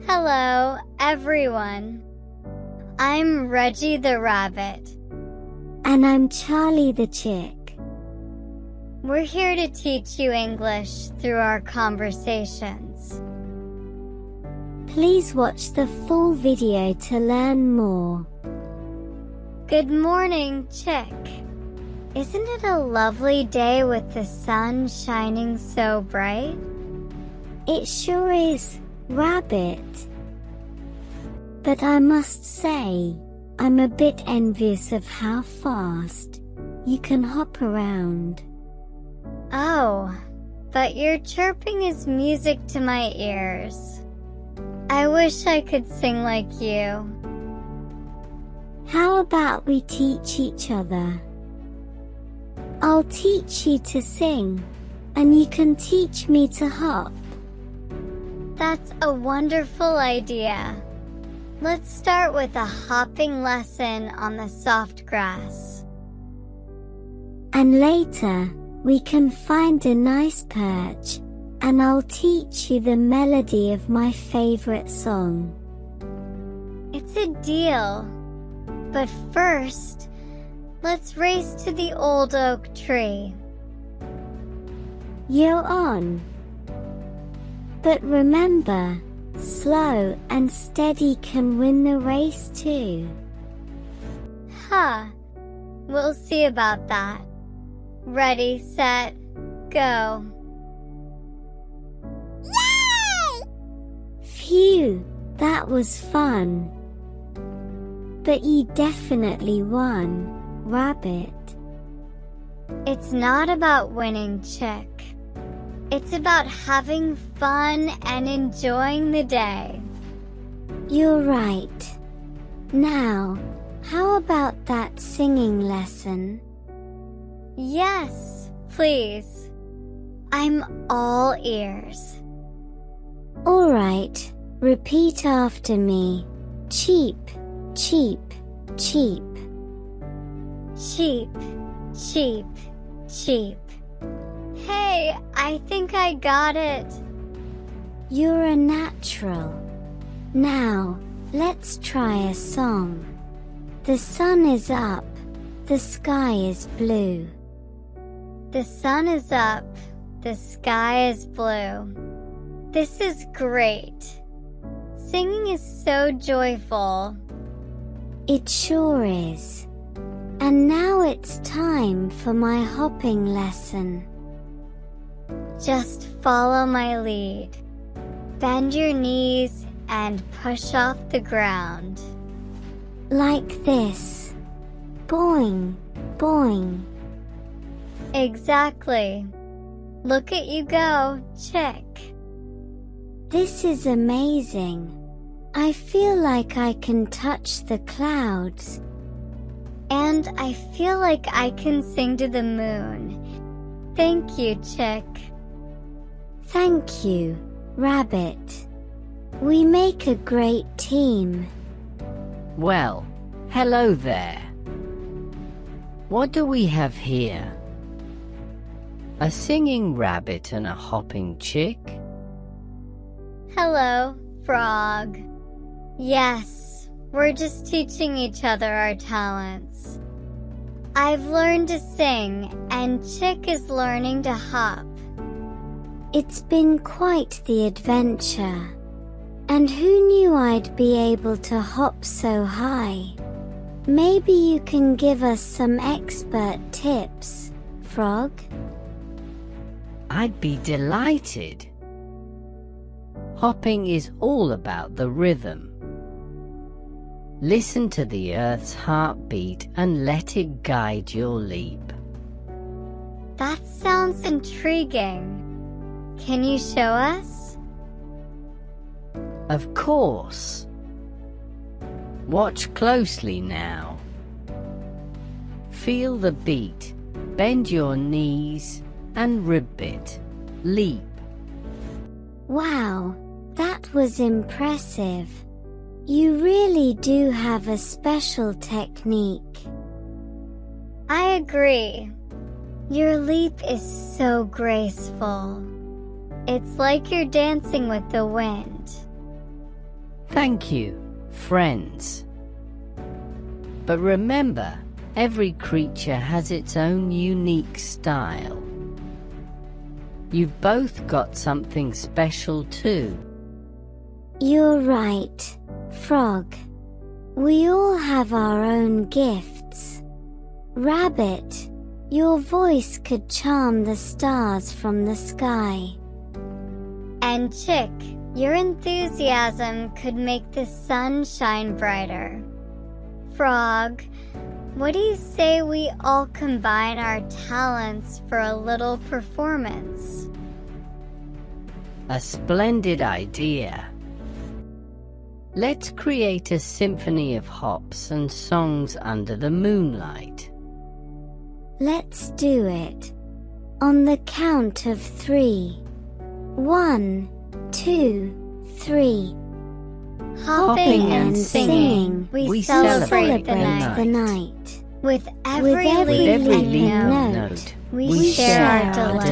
Hello, everyone. I'm Reggie the rabbit. And I'm Charlie the chick. We're here to teach you English through our conversations. Please watch the full video to learn more. Good morning, chick. Isn't it a lovely day with the sun shining so bright? It sure is, rabbit. But I must say, I'm a bit envious of how fast you can hop around. Oh, but your chirping is music to my ears. I wish I could sing like you. How about we teach each other? I'll teach you to sing, and you can teach me to hop. That's a wonderful idea. Let's start with a hopping lesson on the soft grass. And later, we can find a nice perch, and I'll teach you the melody of my favorite song. It's a deal. But first, let's race to the old oak tree. You're on. But remember, slow and steady can win the race too. We'll see about that. Ready, set, go. Yay! Phew, that was fun. But you definitely won, rabbit. It's not about winning, chick. It's about having fun and enjoying the day. You're right. Now, how about that singing lesson? Yes, please. I'm all ears. All right, repeat after me. Cheep, cheep, cheep. Cheep, cheep, cheep. Hey, I think I got it. You're a natural. Now, let's try a song. The sun is up, the sky is blue. The sun is up, the sky is blue. This is great. Singing is so joyful. It sure is. And now it's time for my hopping lesson. Just follow my lead. Bend your knees and push off the ground. Like this. Boing, boing. Exactly. Look at you go, chick. This is amazing. I feel like I can touch the clouds. And I feel like I can sing to the moon. Thank you, chick. Thank you, rabbit. We make a great team. Well, hello there. What do we have here? A singing rabbit and a hopping chick? Hello, frog. Yes, we're just teaching each other our talents. I've learned to sing, and Chick is learning to hop. It's been quite the adventure. And who knew I'd be able to hop so high? Maybe you can give us some expert tips, Frog? I'd be delighted. Hopping is all about the rhythm. Listen to the earth's heartbeat and let it guide your leap. That sounds intriguing. Can you show us? Of course. Watch closely now. Feel the beat, bend your knees, and ribbit, leap. Wow, that was impressive. You really do have a special technique. I agree. Your leap is so graceful. It's like you're dancing with the wind. Thank you, friends. But remember, every creature has its own unique style. You've both got something special too. You're right, Frog. We all have our own gifts. Rabbit, your voice could charm the stars from the sky. And Chick, your enthusiasm could make the sun shine brighter. Frog, what do you say we all combine our talents for a little performance? A splendid idea. Let's create a symphony of hops and songs under the moonlight. Let's do it. On the count of 3. 1, 2, 3. Hopping and singing, we celebrate the the night. night. With every every leaf leaf and and note, note, we share our delight.